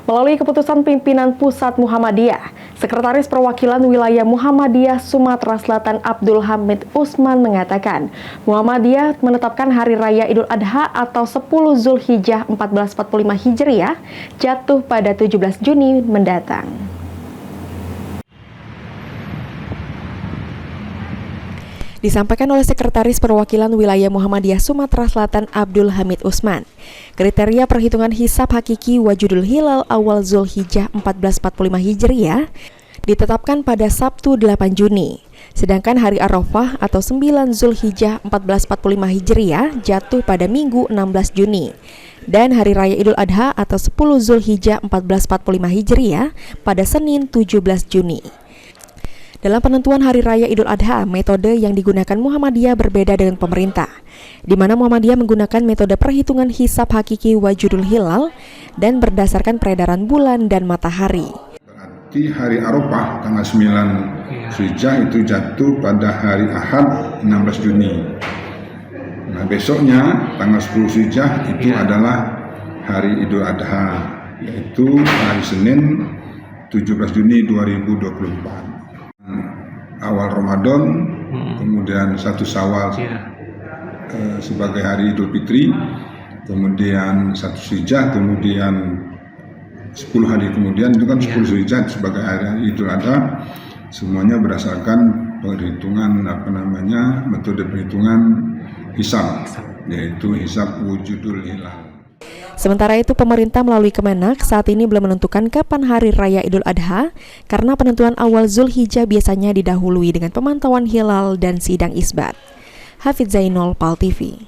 Melalui keputusan pimpinan Pusat Muhammadiyah, Sekretaris Perwakilan Wilayah Muhammadiyah Sumatera Selatan Abdul Hamid Usman mengatakan, Muhammadiyah menetapkan Hari Raya Idul Adha atau 10 Zulhijjah 1445 Hijriah jatuh pada 17 Juni mendatang. Disampaikan oleh Sekretaris Perwakilan Wilayah Muhammadiyah Sumatera Selatan Abdul Hamid Usman. Kriteria perhitungan hisab hakiki wajudul hilal awal Zulhijjah 1445 Hijriah ditetapkan pada Sabtu 8 Juni. Sedangkan hari Arafah atau 9 Zulhijjah 1445 Hijriah jatuh pada Minggu 16 Juni. Dan Hari Raya Idul Adha atau 10 Zulhijjah 1445 Hijriah pada Senin 17 Juni. Dalam penentuan Hari Raya Idul Adha, metode yang digunakan Muhammadiyah berbeda dengan pemerintah, di mana Muhammadiyah menggunakan metode perhitungan hisab hakiki wajudul hilal dan berdasarkan peredaran bulan dan matahari. Berarti hari Arafah tanggal 9 Zulhijjah itu jatuh pada hari Ahad 16 Juni. Nah, besoknya tanggal 10 Zulhijjah itu adalah hari Idul Adha, yaitu hari Senin 17 Juni 2024. Awal Ramadan, kemudian 1 Syawal sebagai hari Idul Fitri, kemudian 1 Zulhijjah, kemudian 10 hari kemudian itu kan 10 Zulhijjah sebagai hari Idul Adha. Semuanya berdasarkan perhitungan metode perhitungan hisab, yaitu hisab wujudul hilal. Sementara itu, pemerintah melalui Kemenak saat ini belum menentukan kapan Hari Raya Idul Adha karena penentuan awal Zulhijjah biasanya didahului dengan pemantauan hilal dan sidang isbat. Hafidz Zainul, PAL TV.